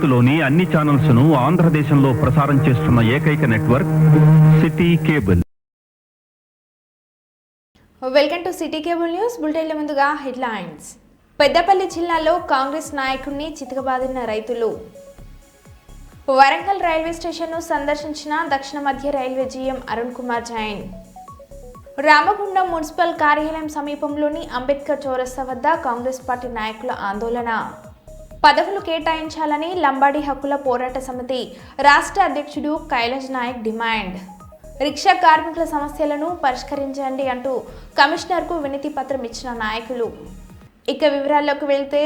భారత్లోని అన్ని ఛానల్స్ ను ఆంధ్రదేశంలో ప్రసారం చేస్తున్న ఏకైక network City Cable. Welcome to City Cable news బులెటిన్ల ముందుగా హెడ్లైన్స్. పెద్దపల్లి జిల్లాలో కాంగ్రెస్ నాయకుడిని చితకబాదిన రైతులు. వరంగల్ రైల్వే స్టేషన్ను సందర్శించిన దక్షిణ మధ్య railway GM Arun Kumar Jain. Ramagundam municipal కార్యాలయం సమీపంలోని అంబేద్కర్ చౌరస్తా వద్ద కాంగ్రెస్ పార్టీ నాయకుల ఆందోళన. పదవులు కేటాయించాలని లంబాడి హక్కుల పోరాట సమితి రాష్ట్ర అధ్యక్షుడు కైలాష్ నాయక్ డిమాండ్. రిక్షా కార్మికుల సమస్యలను పరిష్కరించండి అంటూ కమిషనర్కు వినతి పత్రం ఇచ్చిన నాయకులు. ఇక వివరాల్లోకి వెళ్తే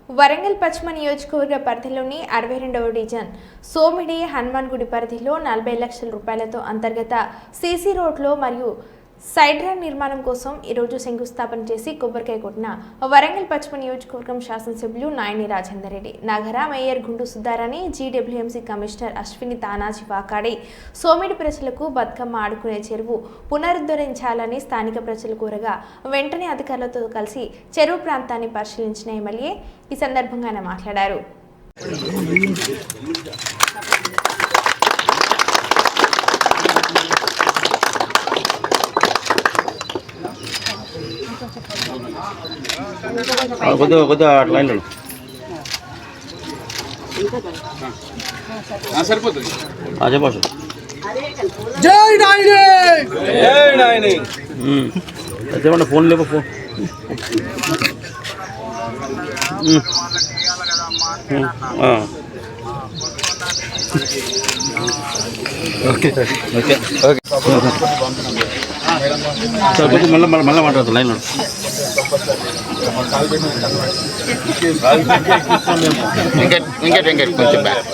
వరంగల్ పశ్చిమ నియోజకవర్గ పరిధిలోని 62వ డివిజన్ సోమిడి హనుమాన్ గుడి పరిధిలో 40 లక్షల రూపాయలతో అంతర్గత సీసీ రోడ్లో మరియు సైడ్ రైన్ నిర్మాణం కోసం ఈరోజు శంకుస్థాపన చేసి కొబ్బరికాయ కొట్టిన వరంగల్ పశ్చిమ నియోజకవర్గం శాసనసభ్యులు నాయని రాజేందర్ రెడ్డి, నగర మేయర్ గుండు సుధారాణి, జీడబ్ల్యూఎంసీ కమిషనర్ అశ్విని తానాజీ వాకాడి సోమిడి ప్రజలకు బతుకమ్మ ఆడుకునే చెరువు పునరుద్ధరించాలని స్థానిక ప్రజలు కోరగా వెంటనే అధికారులతో కలిసి చెరువు ప్రాంతాన్ని పరిశీలించిన ఎమ్మెల్యే ఈ సందర్భంగా ఆయన మాట్లాడారు. ఫోన్ లేవు ఫోన్ ఓకే ఓకే ఓకే మళ్ళీ మాట్లాడతాం లైన్ వెంకట్ కొంచెం బ్యాక్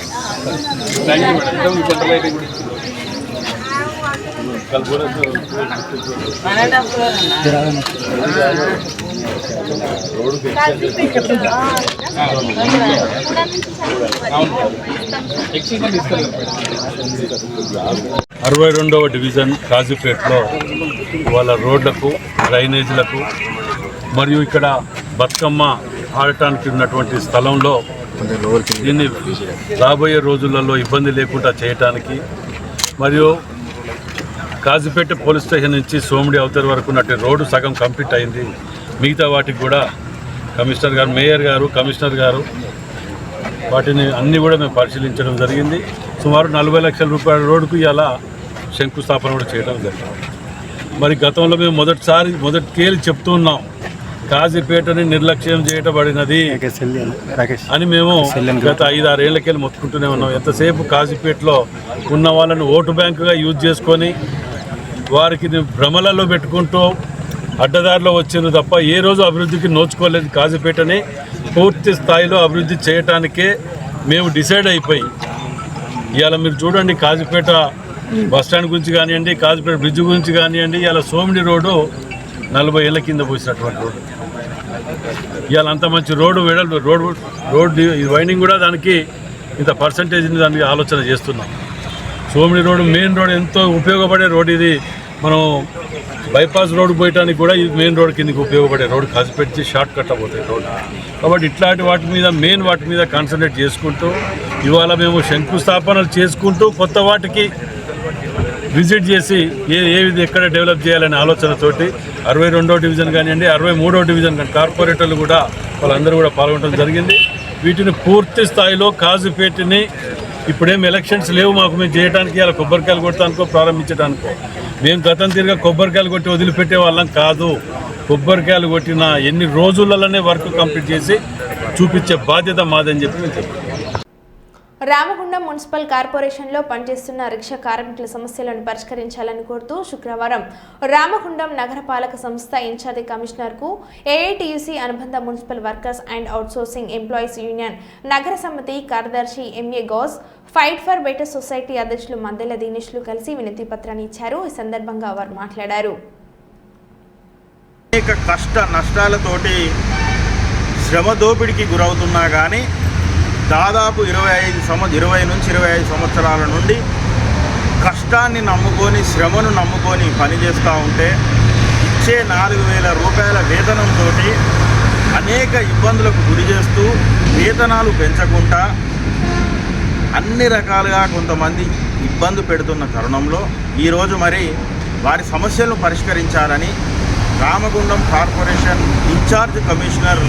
62వ డివిజన్ కాజీపేటలో వాళ్ళ రోడ్లకు, డ్రైనేజీలకు మరియు ఇక్కడ బతుకమ్మ ఆడటానికి ఉన్నటువంటి స్థలంలో దీన్ని రాబోయే రోజులలో ఇబ్బంది లేకుండా చేయటానికి మరియు కాజీపేట పోలీస్ స్టేషన్ నుంచి సోమిడి అవతల వరకు ఉన్నట్టు రోడ్డు సగం కంప్లీట్ అయింది. మిగతా వాటికి కూడా కమిషనర్ గారు, మేయర్ గారు, కమిషనర్ గారు వాటిని అన్నీ కూడా మేము పరిశీలించడం జరిగింది. సుమారు 40 లక్షల రూపాయల రోడ్డుకు ఇలా శంకుస్థాపన కూడా చేయడం జరిగింది. మరి గతంలో మేము మొదటికేళ్ళు చెప్తూ ఉన్నాం, కాజీపేటని నిర్లక్ష్యం చేయబడినది అని మేము గత 5-6 ఏళ్లకెళ్ళి మొత్తుకుంటూనే ఉన్నాం. ఎంతసేపు కాజీపేటలో ఉన్న వాళ్ళని ఓటు బ్యాంకుగా యూజ్ చేసుకొని వారికి భ్రమలలో పెట్టుకుంటూ అడ్డదారిలో వచ్చింది తప్ప ఏ రోజు అభివృద్ధికి నోచుకోలేదు. కాజీపేటని పూర్తి స్థాయిలో అభివృద్ధి చేయటానికే మేము డిసైడ్ అయిపోయి ఇవాళ మీరు చూడండి, కాజీపేట బస్టాండ్ గురించి కానివ్వండి, కాజీపేట బ్రిడ్జ్ గురించి కానివ్వండి, ఇవాళ సోమిడి రోడ్డు 40 ఏళ్ల కింద పోసినటువంటి రోడ్డు. ఇవాళ అంత మంచి రోడ్డు రోడ్డు వైండింగ్ కూడా దానికి ఇంత పర్సంటేజ్ని దానికి ఆలోచన చేస్తున్నాం. సోమిడి రోడ్డు మెయిన్ రోడ్ ఎంతో ఉపయోగపడే రోడ్ ఇది. మనం బైపాస్ రోడ్డు పోయటానికి కూడా ఇది మెయిన్ రోడ్ కిందకి ఉపయోగపడే రోడ్డు. కాజీపేట షార్ట్ కట్ అవుతాయి రోడ్డు. కాబట్టి ఇట్లాంటి వాటి మీద కాన్సన్ట్రేట్ చేసుకుంటూ ఇవాళ మేము శంకుస్థాపనలు చేసుకుంటూ కొత్త వాటికి విజిట్ చేసి ఎక్కడ డెవలప్ చేయాలనే ఆలోచనతోటి 62వ డివిజన్ కానివ్వండి, 63వ డివిజన్ కానీ కార్పొరేటర్లు కూడా వాళ్ళందరూ కూడా పాల్గొనడం జరిగింది. వీటిని పూర్తి స్థాయిలో కాజీపేటని ఇప్పుడేం ఎలక్షన్స్ లేవు మాకు, మేము చేయడానికి ఇలా కొబ్బరికాయలు కొట్టడానికో ప్రారంభించడానికో. మేము గతం తిరిగా కొబ్బరికాయలు కొట్టి వదిలిపెట్టే వాళ్ళం కాదు. కొబ్బరికాయలు కొట్టిన ఎన్ని రోజులలోనే వర్క్ కంప్లీట్ చేసి చూపించే బాధ్యత మాదని చెప్పి మేము చెప్పాం. రామగుండం మున్సిపల్ కార్పొరేషన్లో పనిచేస్తున్న రిక్షా కార్మికుల సమస్యలను పరిష్కరించాలని కోరుతూ శుక్రవారం రామగుండం నగరపాలక సంస్థ ఇన్ఛార్జి కమిషనర్కు ఏఐటీయూసీ అనుబంధ municipal workers and outsourcing employees union నగర సమితి కార్యదర్శి MA Ghouse, fight for better society అధ్యక్షులు మద్దెల దినేష్లు కలిసి వినతి పత్రాన్ని ఇచ్చారు. ఈ సందర్భంగా వారు మాట్లాడారు. అనేక కష్ట నష్టాలతోటి శ్రమ దోపిడికి గురవుతున్నా కానీ దాదాపు 20 నుంచి 25 సంవత్సరాల నుండి కష్టాన్ని నమ్ముకొని, శ్రమను నమ్ముకొని పనిచేస్తూ ఉంటే ఇచ్చే 4,000 రూపాయల వేతనంతో అనేక ఇబ్బందులకు గురి చేస్తూ వేతనాలు పెంచకుండా అన్ని రకాలుగా కొంతమంది ఇబ్బంది పెడుతున్న తరుణంలో ఈరోజు మరి వారి సమస్యలను పరిష్కరించాలని Ramagundam corporation incharge commissioner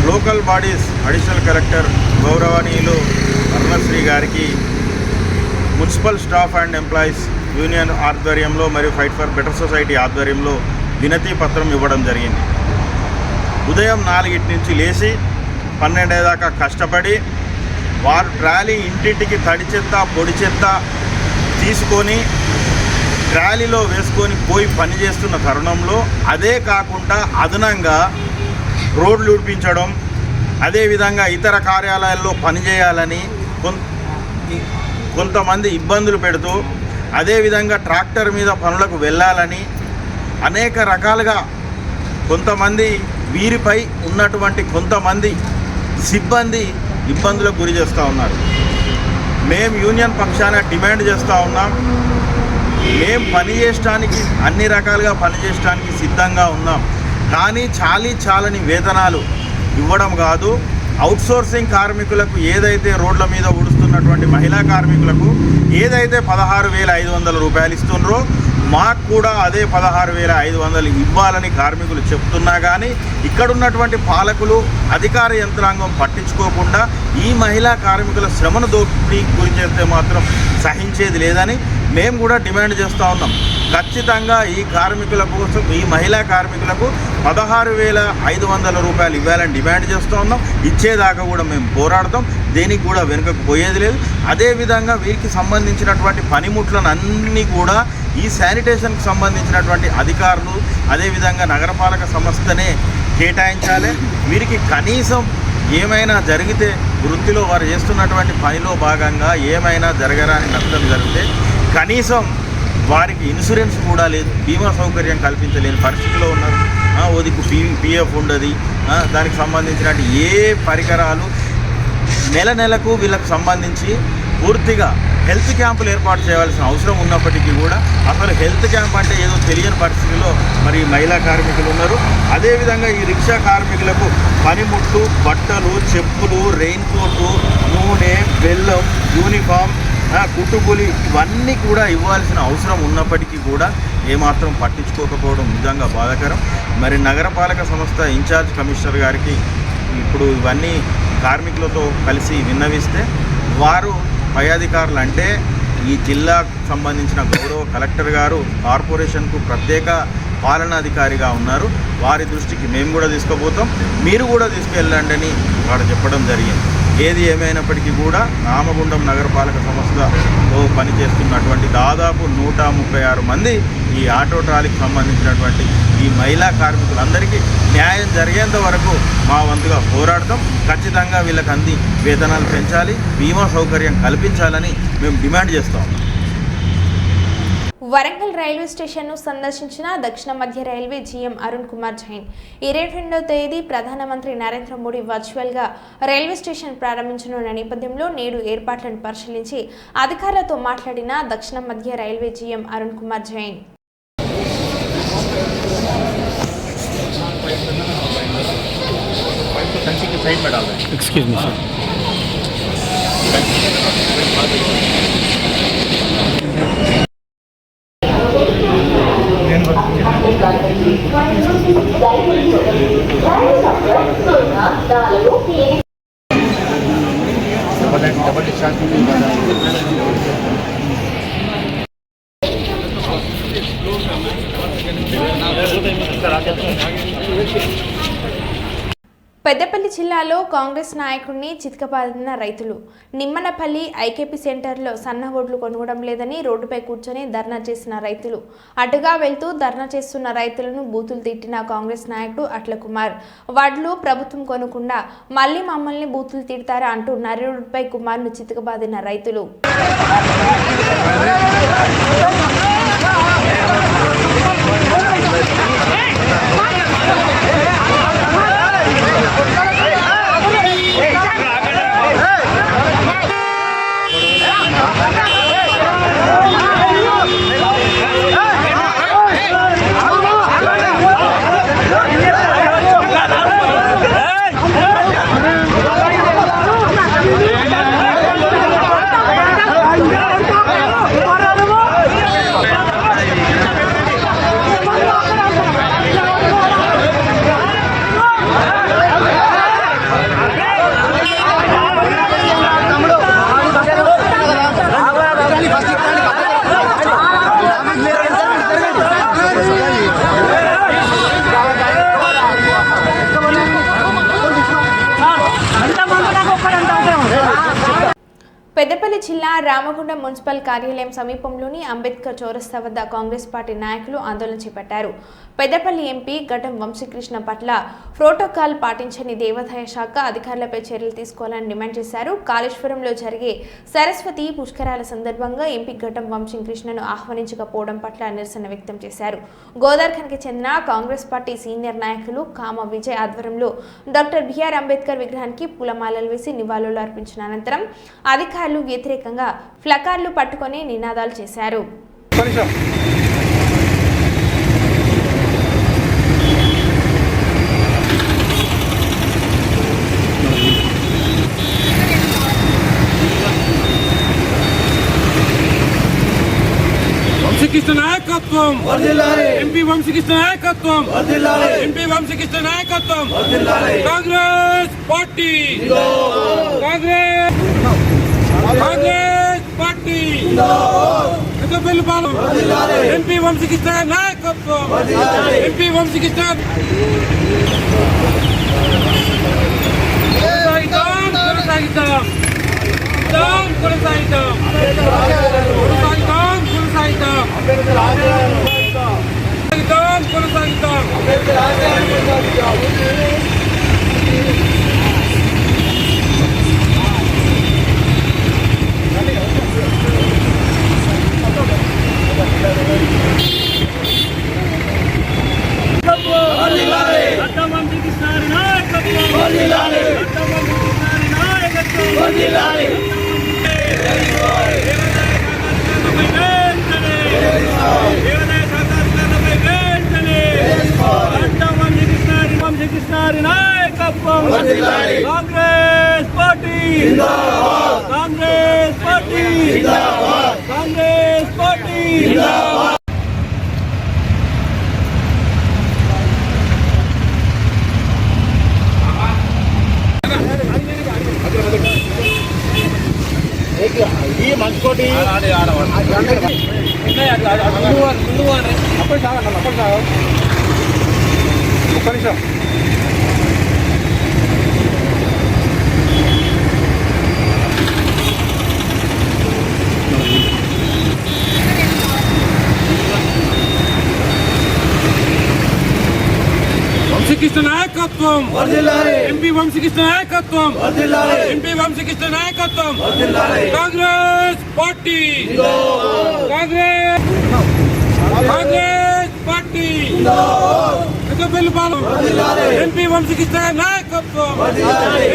local bodies additional collector గౌరవనీయులు అరుణశ్రీ గారికి municipal staff and employees union ఆధ్వర్యంలో మరియు ఫైట్ ఫర్ బెటర్ సొసైటీ ఆధ్వర్యంలో వినతి పత్రం ఇవ్వడం జరిగింది. ఉదయం 4 నుంచి లేచి 12 దాకా కష్టపడి వారు ట్రాలీ ఇంటింటికి తడి చెత్త పొడి చెత్త తీసుకొని ట్రాలీలో వేసుకొని పోయి పనిచేస్తున్న తరుణంలో అదే కాకుండా అదనంగా రోడ్లు ఊడ్పించడం, అదేవిధంగా ఇతర కార్యాలయాల్లో పనిచేయాలని కొంతమంది ఇబ్బందులు పెడుతూ, అదేవిధంగా ట్రాక్టర్ మీద పనులకు వెళ్ళాలని అనేక రకాలుగా కొంతమంది వీరిపై ఉన్నటువంటి కొంతమంది సిబ్బంది ఇబ్బందులకు గురి చేస్తూ ఉన్నారు. మేము యూనియన్ పక్షాన డిమాండ్ చేస్తూ ఉన్నాం. మేము పనిచేయడానికి అన్ని రకాలుగా పనిచేయడానికి సిద్ధంగా ఉన్నాం. కానీ చాలని వేతనాలు ఇవ్వడం కాదు, అవుట్సోర్సింగ్ కార్మికులకు ఏదైతే రోడ్ల మీద ఊడుస్తున్నటువంటి మహిళా కార్మికులకు ఏదైతే 16,500 రూపాయలు ఇస్తుండ్రో మాకు కూడా అదే 16,500 ఇవ్వాలని కార్మికులు చెప్తున్నా కానీ ఇక్కడున్నటువంటి పాలకులు అధికార యంత్రాంగం పట్టించుకోకుండా ఈ మహిళా కార్మికుల శ్రమను దోపిడీకి గురి చేస్తే మాత్రం సహించేది లేదని మేము కూడా డిమాండ్ చేస్తూ ఉన్నాం. ఖచ్చితంగా ఈ కార్మికుల కోసం, ఈ మహిళా కార్మికులకు 16,500 రూపాయలు ఇవ్వాలని డిమాండ్ చేస్తూ ఉన్నాం. ఇచ్చేదాకా కూడా మేము పోరాడతాం. దేనికి కూడా వెనుకకు పోయేది లేదు. అదేవిధంగా వీరికి సంబంధించినటువంటి పనిముట్లను అన్నీ కూడా ఈ శానిటేషన్కి సంబంధించినటువంటి అధికారులు, అదేవిధంగా నగరపాలక సంస్థనే కేటాయించాలి. వీరికి కనీసం ఏమైనా జరిగితే, వృత్తిలో వారు చేస్తున్నటువంటి పనిలో భాగంగా ఏమైనా జరగరాని నష్టం జరిగితే కనీసం వారికి ఇన్సూరెన్స్ కూడా లేదు, బీమా సౌకర్యం కల్పించలేని పరిస్థితిలో ఉన్నారు. ఓదికు పిఎఫ్ ఉండదు. దానికి సంబంధించినటువంటి ఏ పరికరాలు నెలకు వీళ్ళకు సంబంధించి పూర్తిగా హెల్త్ క్యాంపులు ఏర్పాటు చేయాల్సిన అవసరం ఉన్నప్పటికీ కూడా అసలు హెల్త్ క్యాంప్ అంటే ఏదో తెలియని పరిస్థితిలో మరి మహిళా కార్మికులు ఉన్నారు. అదేవిధంగా ఈ రిక్షా కార్మికులకు పనిముట్లు, బట్టలు, చెప్పులు, రెయిన్ కోటు, నూనె, బెల్లం, యూనిఫామ్, కుట్టుకూలి ఇవన్నీ కూడా ఇవ్వాల్సిన అవసరం ఉన్నప్పటికీ కూడా ఏమాత్రం పట్టించుకోకపోవడం నిజంగా బాధాకరం. మరి నగరపాలక సంస్థ ఇన్ఛార్జ్ కమిషనర్ గారికి ఇప్పుడు ఇవన్నీ కార్మికులతో కలిసి విన్నవిస్తే వారు పై అధికారులు అంటే ఈ జిల్లాకు సంబంధించిన గౌరవ కలెక్టర్ గారు కార్పొరేషన్కు ప్రత్యేక పాలనాధికారిగా ఉన్నారు. వారి దృష్టికి మేము కూడా తీసుకుపోతాం, మీరు కూడా తీసుకెళ్ళండి అని వాడు చెప్పడం జరిగింది. ఏది ఏమైనప్పటికీ కూడా రామగుండం నగరపాలక సంస్థలో పనిచేస్తున్నటువంటి దాదాపు 136 మంది ఈ ఆటో ట్రాలీకి సంబంధించినటువంటి ఈ మహిళా కార్మికులందరికీ న్యాయం జరిగేంత వరకు మా వంతుగా పోరాడతాం. ఖచ్చితంగా వీళ్ళకి అంది వేతనాలు పెంచాలి, బీమా సౌకర్యం కల్పించాలని మేము డిమాండ్ చేస్తాం. వరంగల్ రైల్వే స్టేషన్ను సందర్శించిన దక్షిణ మధ్య రైల్వే జీఎం అరుణ్ కుమార్ జైన్ 22వ తేదీ ప్రధానమంత్రి నరేంద్ర మోడీ వర్చువల్గా రైల్వే స్టేషన్ ప్రారంభించనున్న నేపథ్యంలో నేడు ఏర్పాట్లను పరిశీలించి అధికారులతో మాట్లాడిన దక్షిణ మధ్య railway GM Arun Kumar Jain. Excuse me, sir. Peddapalli జిల్లాలో కాంగ్రెస్ నాయకుడిని చితకబాదిన రైతులు. నిమ్మనపల్లి ఐకేపీ సెంటర్లో సన్న వడ్లు కొనడం లేదని రోడ్డుపై కూర్చొని ధర్నా చేసిన రైతులు. అడ్డుగా వెళ్తూ ధర్నా చేస్తున్న రైతులను బూతులు తిట్టిన కాంగ్రెస్ నాయకుడు అట్ల కుమార్. వడ్లు ప్రభుత్వం కొనకుండా మళ్లీ మమ్మల్ని బూతులు తిడతారా అంటూ నరి రోడ్డుపై కుమార్ను చితకబాదిన రైతులు. పెద్దపల్లి జిల్లా రామగుండం మున్సిపల్ కార్యాలయం సమీపంలోని అంబేద్కర్ చౌరస్తా వద్ద కాంగ్రెస్ పార్టీ నాయకులు ఆందోళన చేపట్టారు. పెద్దపల్లి ఎంపీ గడ్డం వంశీకృష్ణ పట్ల ప్రోటోకాల్ పాటించని దేవాదాయ శాఖ అధికారులపై చర్యలు తీసుకోవాలని డిమాండ్ చేశారు. కాళేశ్వరంలో జరిగే సరస్వతి పుష్కరాల సందర్భంగా ఎంపీ గడ్డం వంశీకృష్ణను ఆహ్వానించకపోవడం పట్ల నిరసన వ్యక్తం చేశారు. గోదార్ఖన్కి చెందిన కాంగ్రెస్ పార్టీ సీనియర్ నాయకులు కామ విజయ్ ఆధ్వర్యంలో డాక్టర్ బిఆర్ అంబేద్కర్ విగ్రహానికి పూలమాలలు వేసి నివాళులు అర్పించిన అనంతరం అధికారులు వ్యతిరేకంగా ఫ్లకార్లు పట్టుకొని నినాదాలు చేశారు. వంశీకృష్ణ నాయకత్వం ఎంపీ వంశీకృష్ణ నాయకత్వం ఎంపీ వంశీకృష్ణ నాయకత్వం Congress party Congress party Peddapallipalem MP Vamshi Krishna నాయకత్వం ఎంపీ వంశీకృష్ణ కొనసాగిద్దాం కొనసాగిద్దాం కొనసాగిద్దాం Congress party Congress party Congress party మంచుకోటి ఒక్క నిమిషం వంశీకృష్ణ నాయకత్వం ఎంపీ వంశీకృష్ణ నాయకత్వం ఎంపీ వంశీకృష్ణ నాయకత్వం Congress party Congress party Peddapallipalem MP Vamshi Krishna నాయకత్వం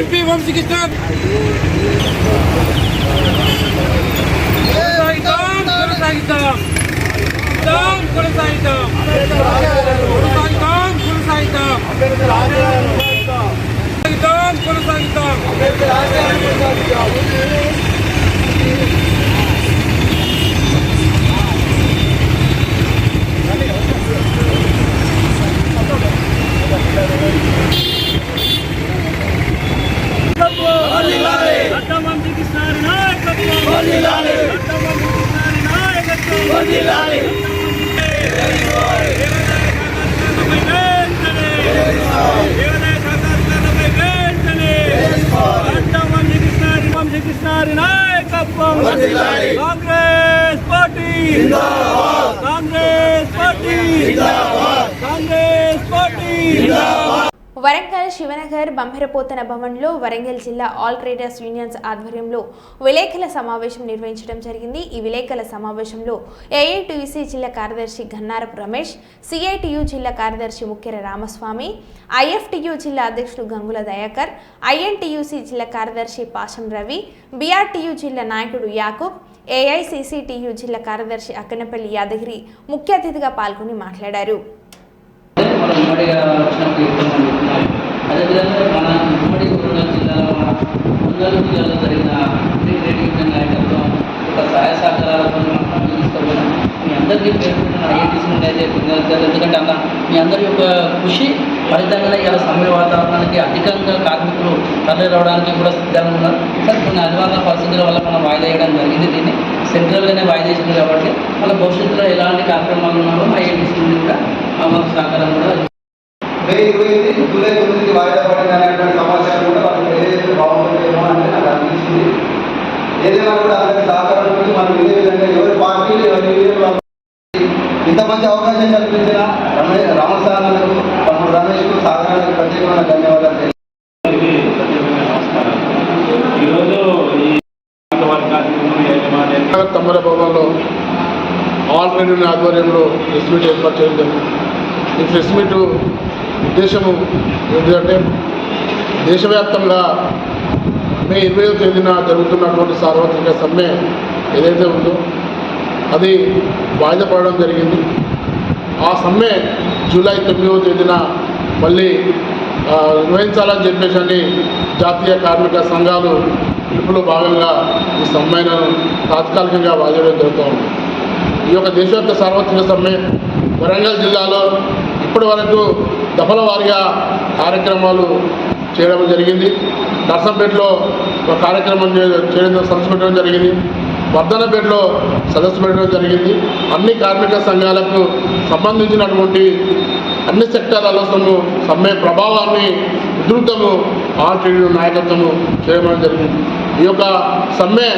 ఎంపీ వంశీకృష్ణ కొనసాగిద్దాం కొనసాగిద్దాం కొనసాగిద్దాం Congress party Congress party Congress party. Warangal Shivanagar Bammera Pothana భవన్లో వరంగల్ జిల్లా ఆల్ ట్రేడర్స్ యూనియన్స్ ఆధ్వర్యంలో విలేకరుల సమావేశం నిర్వహించడం జరిగింది. ఈ విలేకరుల సమావేశంలో ఏఐటీయూసీ జిల్లా కార్యదర్శి గన్నారపు రమేష్, సిఐటియు జిల్లా కార్యదర్శి ముక్కెర రామస్వామి, ఐఎఫ్టియు జిల్లా అధ్యక్షుడు గంగుల దయాకర్, ఐఎన్టీయూసీ జిల్లా కార్యదర్శి పాషం రవి, బీఆర్టీయు జిల్లా నాయకుడు యాకూబ్, ఏఐసిసిటియు జిల్లా కార్యదర్శి అక్కనపల్లి యాదగిరి ముఖ్య అతిథిగా పాల్గొని మాట్లాడారు. అదేవిధంగా మన ఉమ్మడి వరంగల్ జిల్లాలో వరంగల్ జిల్లాలో జరిగిన క్రియేటివ్ నాయకత్వం ఒక సహాయ సహకారాలతో తీసుకుపోయినాం. మీ అందరికీ పేర్కొన్న ఐఐటీసీ నుండి అయితే ఎందుకంటే అన్న మీ అందరి యొక్క కృషి ఫలితంగానే ఇలా సమ్మె వాతావరణానికి అధికంగా కార్మికులు తరలి రావడానికి కూడా సిద్ధంగా ఉన్నారు. సార్ కొన్ని అనివార్య పరిస్థితుల వల్ల మనం వాయిదా వేయడం జరిగింది. దీన్ని సెంట్రల్గానే వాయిదా వేసింది కాబట్టి మన భవిష్యత్తులో ఎలాంటి కార్యక్రమాలు ఉన్నారో ఐఐటీసీ నుండి కూడా మనకు సహకారం కూడా మే 28 జూలై 9కి వాయిదా పడింది అనేటువంటి సమాచారం కూడా వాళ్ళకి తెలియజేస్తే బాగుంటుందేమో అంటే నాకు అనిపించింది. ఏదైనా కూడా అందరికీ సహకారం గురించి మనం ఇదే విధంగా ఎవరి పార్టీలు ఎవరి యూనియన్లు ఇంత మంచి అవకాశం కల్పించిన రామస్వామి తమ్ముడు రమేష్కు సాధారణ ప్రత్యేకమైన ధన్యవాదాలు తెలియజేస్తున్నాను. తమ్మల భవనంలో ఆల్ యూనియన్ ఆధ్వర్యంలో ప్రెస్ మీట్ ఏర్పాటు చేయడం జరిగింది. ఈ ప్రెస్ మీట్ ఉద్దేశము ఏంటంటే దేశవ్యాప్తంగా మే 20వ తేదీన జరుగుతున్నటువంటి సార్వత్రిక సమ్మె ఏదైతే ఉందో అది వాయిదా పడడం జరిగింది. ఆ సమ్మె జూలై 9వ తేదీన మళ్ళీ నిర్వహించాలని చెప్పేసి అని జాతీయ కార్మిక సంఘాలు పిలుపులో భాగంగా ఈ సమ్మెను తాత్కాలికంగా వాయిదా జరుగుతూ ఉంది. ఈ యొక్క దేశవ్యాప్త సార్వత్రిక సమ్మె వరంగల్ జిల్లాలో ఇప్పటి వరకు దఫల వారీగా కార్యక్రమాలు చేయడం జరిగింది. నర్సంపేటలో ఒక కార్యక్రమం సదస్సు పెట్టడం జరిగింది. వర్ధనపేటలో సదస్సు పెట్టడం జరిగింది. అన్ని కార్మిక సంఘాలకు సంబంధించినటువంటి అన్ని సెక్టార్లలో సమ్మె ప్రభావాన్ని ఉధృతము ఆల్ ట్రేడ్ యూనియన్ నాయకత్వము చేయడం జరిగింది. ఈ యొక్క సమ్మె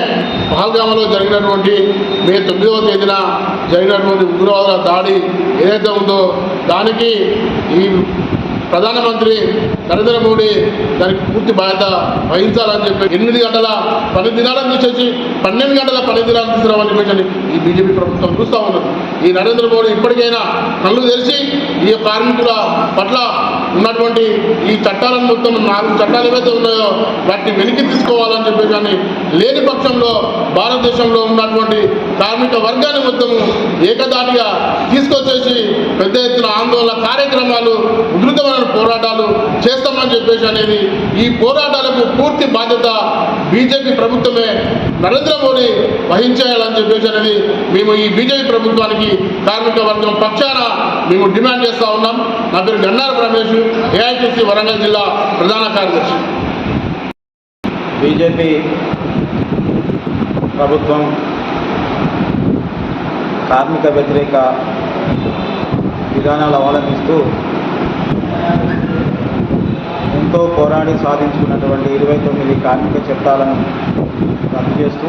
పహల్గామలో జరిగినటువంటి మే 9వ తేదీన జరిగినటువంటి ఉగ్రవాదుల దాడి ఏదైతే ఉందో దానికి ఈ ప్రధానమంత్రి నరేంద్ర మోడీ దానికి పూర్తి బాధ్యత వహించాలని చెప్పి 8 గంటల పని దినాలను తీసేసి 12 గంటల పని దినాలను తీసుకురావాలని చెప్పేసి ఈ బీజేపీ ప్రభుత్వం చూస్తూ ఉన్నది. ఈ నరేంద్ర మోడీ ఇప్పటికైనా కళ్ళు తెరిచి ఈ కార్మికుల పట్ల ఉన్నటువంటి ఈ చట్టాలను మొత్తం 4 చట్టాలు ఏవైతే ఉన్నాయో వాటిని వెనక్కి తీసుకోవాలని చెప్పి కానీ లేని పక్షంలో భారతదేశంలో ఉన్నటువంటి కార్మిక వర్గాన్ని మొత్తము ఏకదాటిగా తీసుకొచ్చేసి పెద్ద ఎత్తున ఆందోళన కార్యక్రమాలు ఉధృతమైన పోరాటాలు చేస్తామని చెప్పేసి అనేది ఈ పోరాటాలకు పూర్తి బాధ్యత బీజేపీ ప్రభుత్వమే నరేంద్ర మోడీ వహించేయాలని చెప్పేసి అనేది మేము ఈ బీజేపీ ప్రభుత్వానికి కార్మిక వర్గం పక్షాన మేము డిమాండ్ చేస్తూ ఉన్నాం. నా పేరు గన్నారపు రమేష్, ఏఐటీసీ వరంగల్ జిల్లా ప్రధాన కార్యదర్శి. బీజేపీ ప్రభుత్వం కార్మిక వ్యతిరేక విధానాలు అవలంబిస్తూ ఎంతో పోరాడి సాధించుకున్నటువంటి 29 కార్మిక చట్టాలను రద్దు చేస్తూ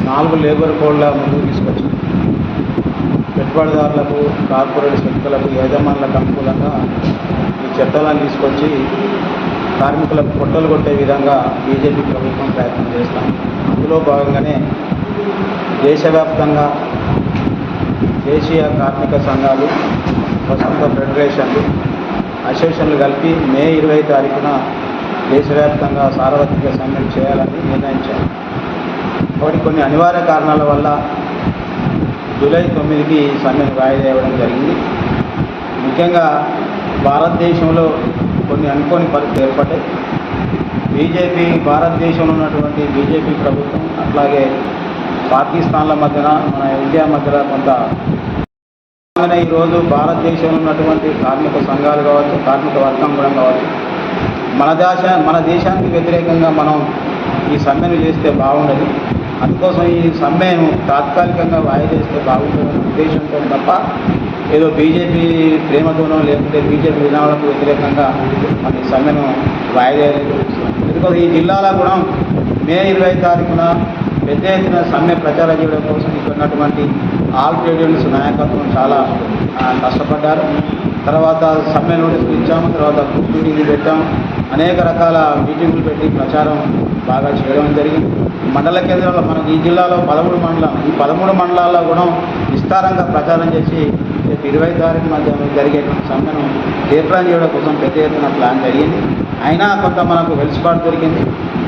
4 లేబర్ కోడ్ల ముందుకు తీసుకొచ్చింది. పెట్టుబడిదారులకు, కార్పొరేట్ శక్తులకు, యజమానులకు అనుకూలంగా ఈ చట్టాలను తీసుకొచ్చి కార్మికులకు పొట్టలు కొట్టే విధంగా బీజేపీ ప్రభుత్వం ప్రయత్నం చేస్తాం. అందులో భాగంగానే దేశవ్యాప్తంగా దేశీయ కార్మిక సంఘాలు, ప్రస్తుత ఫెడరేషన్లు, అసోసియేషన్లు కలిపి మే 20వ తారీఖున దేశవ్యాప్తంగా సార్వత్రిక సమ్మె చేయాలని నిర్ణయించారు. కాబట్టి కొన్ని అనివార్య కారణాల వల్ల జూలై 9కి సమ్మెను వాయిదా ఇవ్వడం జరిగింది. ముఖ్యంగా భారతదేశంలో కొన్ని అనుకోని పరిస్థితులు ఏర్పడ్డాయి. బీజేపీ భారతదేశంలో ఉన్నటువంటి బీజేపీ ప్రభుత్వం అట్లాగే పాకిస్తాన్ల మధ్యన మన ఇండియా మధ్యన కొంత ఈరోజు భారతదేశంలో ఉన్నటువంటి కార్మిక సంఘాలు కావచ్చు, కార్మిక వర్గం కూడా కావచ్చు, మన దేశానికి వ్యతిరేకంగా మనం ఈ సమ్మెను చేస్తే బాగుండదు. అందుకోసం ఈ సమ్మెను తాత్కాలికంగా వాయిదా చేస్తే బాగుంటుందనే ఉద్దేశంతో తప్ప ఏదో బీజేపీ ప్రేమతోనో లేకుంటే బీజేపీ విధానాలకు వ్యతిరేకంగా మన ఈ సమ్మెను వాయిదా ఎందుకంటే ఈ జిల్లాలో కూడా మే 20వ తారీఖున పెద్ద ఎత్తున సమ్మె ప్రచారం చేయడం కోసం ఇక్కడ ఉన్నటువంటి ఆల్ ట్రేడ్ యూనియన్స్ నాయకత్వం చాలా కష్టపడ్డారు. తర్వాత సమ్మె నోటీసులు ఇచ్చాము, తర్వాత గ్రూప్ మీటింగ్లు పెట్టాము, అనేక రకాల మీటింగులు పెట్టి ప్రచారం బాగా చేయడం జరిగింది. మండల కేంద్రంలో మనకి ఈ జిల్లాలో 13 మండలం, ఈ 13 మండలాల్లో కూడా విస్తారంగా ప్రచారం చేసి 20వ తారీఖు మధ్య జరిగేటువంటి సమ్మెను తీర్మానం చేయడం కోసం పెద్ద ఎత్తున ప్లాన్ జరిగింది. అయినా కొంత మనకు వెలుసుబాటు దొరికింది.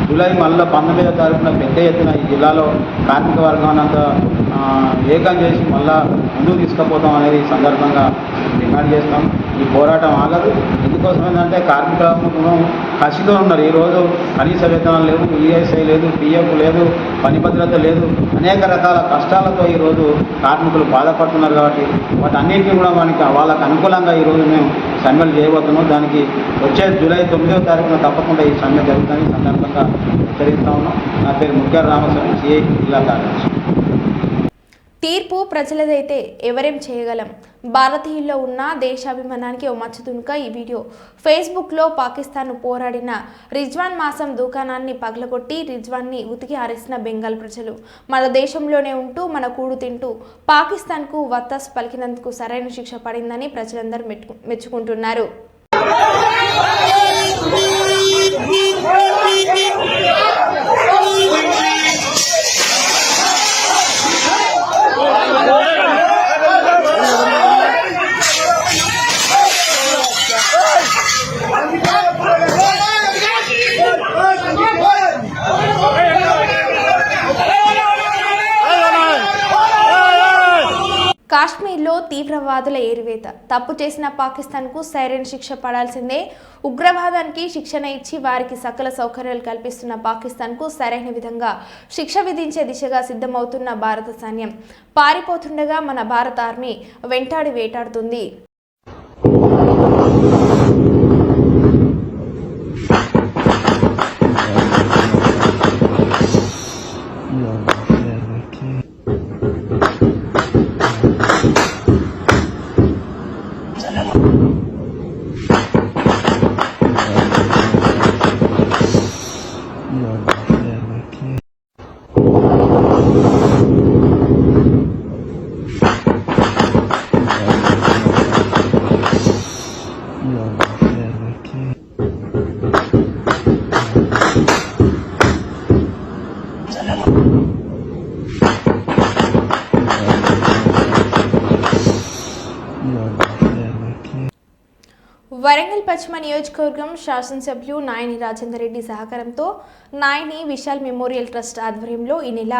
జూలై మళ్ళీ 19వ తారీఖున పెద్ద ఎత్తున ఈ జిల్లాలో కార్మిక వర్గాన్ని అంతా ఏకం చేసి మళ్ళా ముందుకు తీసుకుపోతాం అనేది సందర్భంగా డిమాండ్ చేస్తాం. ఈ పోరాటం ఆగదు. ఎందుకోసం ఏంటంటే కార్మికులు కసితో ఉన్నారు. ఈరోజు కనీస వేతనాలు లేవు, ఈఎస్ఐ లేదు, పిఎఫ్ లేదు, పని భద్రత లేదు, అనేక రకాల కష్టాలతో ఈరోజు కార్మికులు బాధపడుతున్నారు. కాబట్టి వాటన్నింటినీ కూడా వాళ్ళకు అనుకూలంగా ఈరోజు మేము సమ్మెలు చేయబోతున్నాం. దానికి వచ్చే జూలై 9వ తారీఖున తప్పకుండా ఈ సమ్మె జరుగుతుందని సందర్భంగా హెచ్చరిస్తా ఉన్నాం. నా పేరు ముఖ్య రామస్వామి, సిఐ జిల్లా కార్యదర్శి. తీర్పు ప్రజలదైతే ఎవరేం చేయగలం. భారతీయుల్లో ఉన్న దేశాభిమానానికి ఓ మచ్చతునుక ఈ వీడియో. ఫేస్బుక్లో పాకిస్తాన్ పోరాడిన రిజ్వాన్ మాసం దుకాణాన్ని పగలగొట్టి రిజ్వాన్ని ఉతికి ఆరేసిన బెంగాల్ ప్రజలు మన దేశంలోనే ఉంటూ మన కూడు తింటూ పాకిస్తాన్కు వత్తాసు పలికినందుకు సరైన శిక్ష పడిందని ప్రజలందరూ మెచ్చుకుంటున్నారు. కాశ్మీర్లో తీవ్రవాదుల ఏరివేత. తప్పు చేసిన పాకిస్తాన్కు సరైన శిక్ష పడాల్సిందే. ఉగ్రవాదానికి శిక్షణ ఇచ్చి వారికి సకల సౌకర్యాలు కల్పిస్తున్న పాకిస్తాన్కు సరైన విధంగా శిక్ష విధించే దిశగా సిద్ధమవుతున్న భారత సైన్యం పారిపోతుండగా మన భారత ఆర్మీ వెంటాడి వేటాడుతుంది. వరంగల్ పశ్చిమ నియోజకవర్గం శాసనసభ్యులు నాయని రాజేందర్ రెడ్డి సహకారంతో నాయని విశాల్ మెమోరియల్ ట్రస్ట్ ఆధ్వర్యంలో ఈ నెల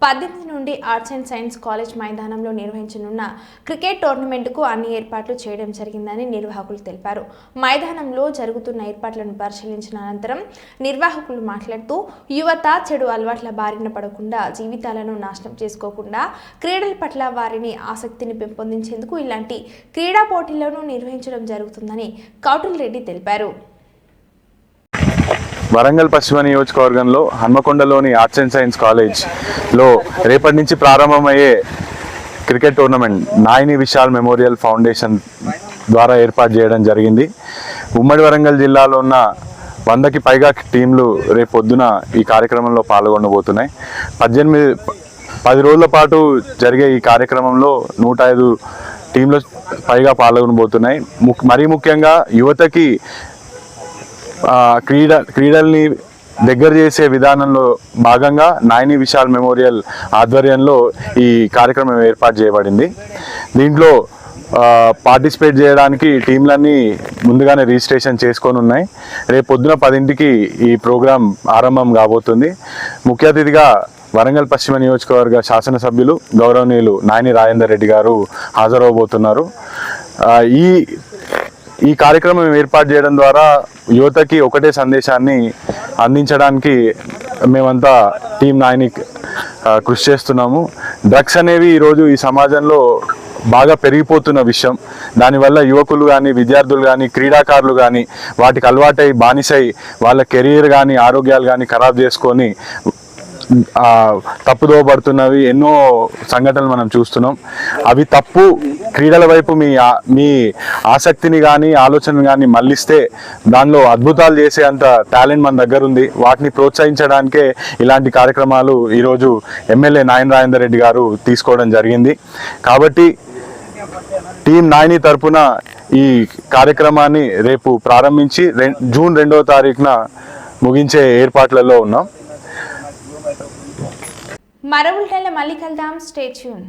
18 నుండి ఆర్ట్స్ అండ్ సైన్స్ కాలేజ్ మైదానంలో నిర్వహించనున్న క్రికెట్ టోర్నమెంట్కు అన్ని ఏర్పాట్లు చేయడం జరిగిందని నిర్వాహకులు తెలిపారు. మైదానంలో జరుగుతున్న ఏర్పాట్లను పరిశీలించిన అనంతరం నిర్వాహకులు మాట్లాడుతూ యువత చెడు అలవాట్ల బారిన పడకుండా జీవితాలను నాశనం చేసుకోకుండా క్రీడల పట్ల వారిని ఆసక్తిని పెంపొందించేందుకు ఇలాంటి క్రీడా పోటీలను నిర్వహించడం జరుగుతుందని కౌటిల్ రెడ్డి తెలిపారు. వరంగల్ పశ్చిమ నియోజకవర్గంలో హన్మకొండలోని ఆర్ట్స్ అండ్ సైన్స్ కాలేజ్లో రేపటి నుంచి ప్రారంభమయ్యే cricket tournament Nayani Vishal memorial foundation ద్వారా ఏర్పాటు చేయడం జరిగింది. ఉమ్మడి వరంగల్ జిల్లాలో ఉన్న 100కి పైగా టీంలు రేపు పొద్దున ఈ కార్యక్రమంలో పాల్గొనబోతున్నాయి. 10 రోజుల పాటు జరిగే ఈ కార్యక్రమంలో 105 టీంలు పైగా పాల్గొనబోతున్నాయి. మరీ ముఖ్యంగా యువతకి క్రీడల్ని దగ్గర చేసే విధానంలో భాగంగా నాయని విశాల్ మెమోరియల్ ఆధ్వర్యంలో ఈ కార్యక్రమం ఏర్పాటు చేయబడింది. దీంట్లో పార్టిసిపేట్ చేయడానికి టీంలన్నీ ముందుగానే రిజిస్ట్రేషన్ చేసుకొని ఉన్నాయి. రేపు పొద్దున 10ంటికి ఈ ప్రోగ్రాం ఆరంభం కాబోతుంది. ముఖ్య అతిథిగా వరంగల్ పశ్చిమ నియోజకవర్గ శాసనసభ్యులు గౌరవనీయులు నాయని రాజేందర్ రెడ్డి గారు హాజరవబోతున్నారు. ఈ కార్యక్రమం ఏర్పాటు చేయడం ద్వారా యువతకి ఒకటే సందేశాన్ని అందించడానికి మేమంతా టీం నాయని కృషి చేస్తున్నాము. డ్రగ్స్ అనేవి ఈరోజు ఈ సమాజంలో బాగా పెరిగిపోతున్న విషయం. దానివల్ల యువకులు కానీ విద్యార్థులు కానీ క్రీడాకారులు కానీ వాటికి అలవాటై బానిసై వాళ్ళ కెరీర్ కానీ ఆరోగ్యాలు కానీ ఖరాబ్ చేసుకొని తప్పుదోబడుతున్నవి ఎన్నో సంఘటనలు మనం చూస్తున్నాం. అవి తప్పు. క్రీడల వైపు మీ ఆసక్తిని కానీ ఆలోచనలు కానీ మళ్ళిస్తే దానిలో అద్భుతాలు చేసే అంత టాలెంట్ మన దగ్గర ఉంది. వాటిని ప్రోత్సహించడానికే ఇలాంటి కార్యక్రమాలు ఈరోజు ఎమ్మెల్యే నాయని రాజేందర్ రెడ్డి గారు తీసుకోవడం జరిగింది. కాబట్టి టీం నాయని తరపున ఈ కార్యక్రమాన్ని రేపు ప్రారంభించి జూన్ 2వ తారీఖున ముగించే ఏర్పాట్లలో ఉన్నాం. మరో బులెటిన్లో మళ్ళీ కలుద్దాం. Stay tune.